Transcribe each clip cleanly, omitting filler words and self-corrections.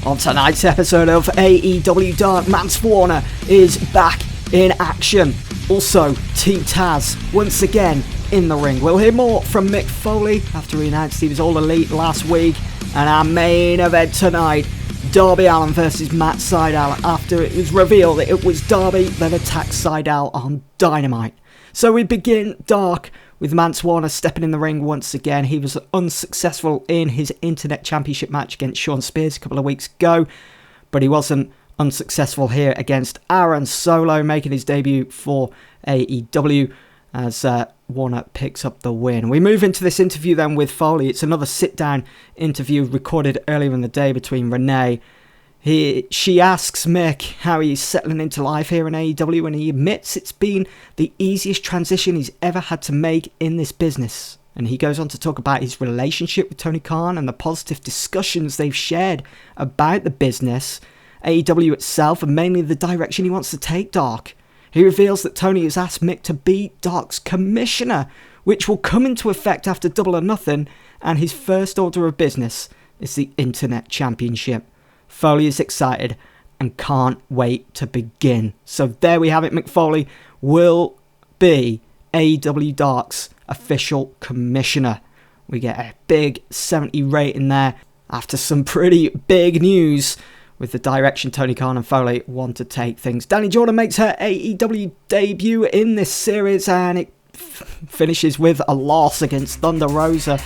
On tonight's episode of Aew Dark, Mance Warner is back in action. Also, Team Taz once again in the ring. We'll hear more from Mick Foley after he announced he was All Elite last week. And our main event tonight, Darby Allin versus Matt Sydal, after it was revealed that it was Darby that attacked Sydal on Dynamite. So we begin Dark with Mance Warner stepping in the ring once again. He was unsuccessful in his Internet Championship match against Sean Spears a couple of weeks ago, but he wasn't unsuccessful here against Aaron Solo, making his debut for AEW as Warner picks up the win. We move into this interview then with Foley. It's another sit-down interview recorded earlier in the day between Renee. She asks Mick how he's settling into life here in AEW, and he admits it's been the easiest transition he's ever had to make in this business. And he goes on to talk about his relationship with Tony Khan and the positive discussions they've shared about the business, AEW itself, and mainly the direction he wants to take Dark. He reveals that Tony has asked Mick to be Dark's commissioner, which will come into effect after Double or Nothing, and his first order of business is the Internet Championship. Foley is excited and can't wait to begin. So there we have it. Mick Foley will be AEW Dark's official commissioner. We get a big 70 rating there after some pretty big news with the direction Tony Khan and Foley want to take things. Danny Jordan makes her AEW debut in this series, and it finishes with a loss against Thunder Rosa.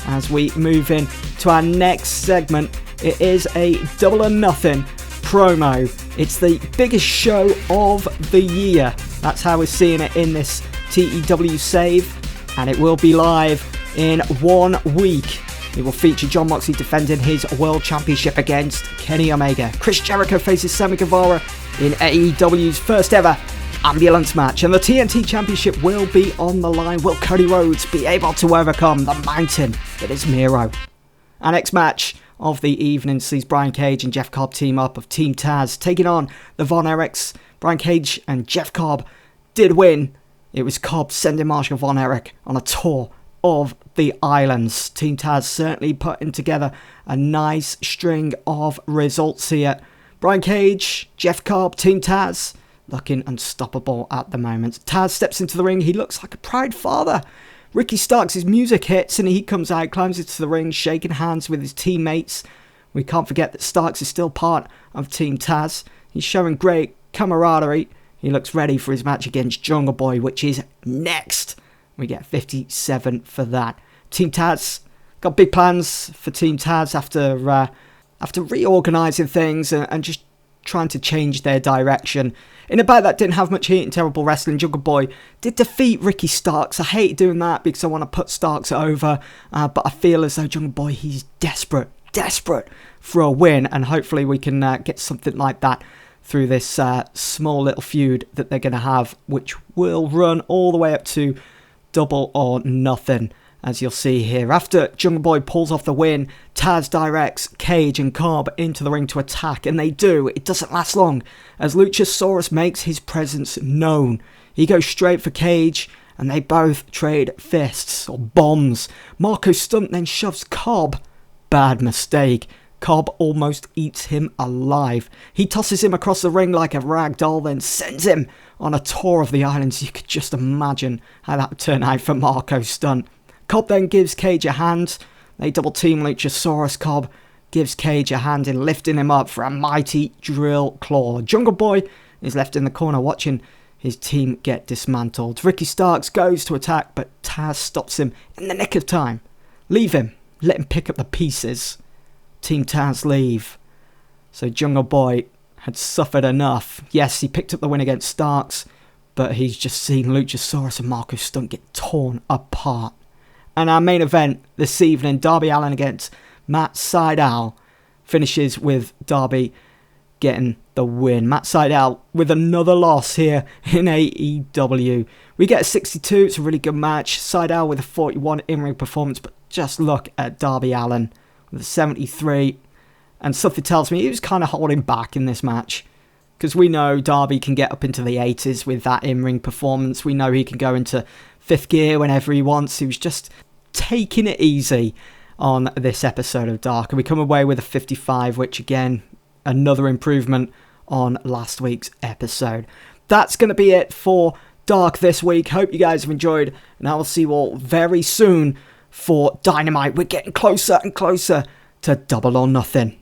As we move in to our next segment, it is a Double or Nothing promo. It's the biggest show of the year. That's how we're seeing it in this TEW save, and it will be live in 1 week. It will feature Jon Moxley defending his World Championship against Kenny Omega. Chris Jericho faces Sammy Guevara in AEW's first ever ambulance match, and the TNT Championship will be on the line. Will Cody Rhodes be able to overcome the mountain that is Miro? Our next match of the evening sees Brian Cage and Jeff Cobb team up of Team Taz taking on the Von Erichs. Brian Cage and Jeff Cobb did win. It was Cobb sending Marshall Von Erich on a tour of the islands. Team Taz certainly putting together a nice string of results here. Brian Cage, Jeff Cobb, Team Taz looking unstoppable at the moment. Taz steps into the ring. He looks like a proud father. Ricky Starks' music hits and he comes out, climbs into the ring, shaking hands with his teammates. We can't forget that Starks is still part of Team Taz. He's showing great camaraderie. He looks ready for his match against Jungle Boy, which is next. We get 57 for that. Team Taz got big plans for Team Taz after reorganising things and just trying to change their direction. In a bout that didn't have much heat and terrible wrestling, Jungle Boy did defeat Ricky Starks. I hate doing that because I want to put Starks over, but I feel as though Jungle Boy, he's desperate for a win, and hopefully we can get something like that through this small little feud that they're going to have, which will run all the way up to Double or Nothing, as you'll see here. After Jungle Boy pulls off the win, Taz directs Cage and Cobb into the ring to attack, and they do. It doesn't last long, as Luchasaurus makes his presence known. He goes straight for Cage, and they both trade fists, or bombs. Marco Stunt then shoves Cobb. Bad mistake. Cobb almost eats him alive. He tosses him across the ring like a rag doll, then sends him on a tour of the islands. You could just imagine how that would turn out for Marco Stunt. Cobb then gives Cage a hand. They double team Luchasaurus. Cobb gives Cage a hand in lifting him up for a mighty drill claw. Jungle Boy is left in the corner watching his team get dismantled. Ricky Starks goes to attack, but Taz stops him in the nick of time. Leave him. Let him pick up the pieces. Team Taz leave. So Jungle Boy had suffered enough. Yes, he picked up the win against Starks, but he's just seen Luchasaurus and Marco Stunt get torn apart. And our main event this evening, Darby Allin against Matt Sydal, finishes with Darby getting the win. Matt Sydal with another loss here in AEW. We get a 62. It's a really good match. Sydal with a 41 in-ring performance, but just look at Darby Allin with a 73. And something tells me he was kind of holding back in this match, because we know Darby can get up into the 80s with that in-ring performance. We know he can go into fifth gear whenever he wants. He was just taking it easy. on this episode of Dark, and we come away with a 55, which again, another improvement on last week's episode. That's going to be it for Dark this week. Hope you guys have enjoyed, and I will see you all very soon for Dynamite. We're getting closer and closer to Double or Nothing.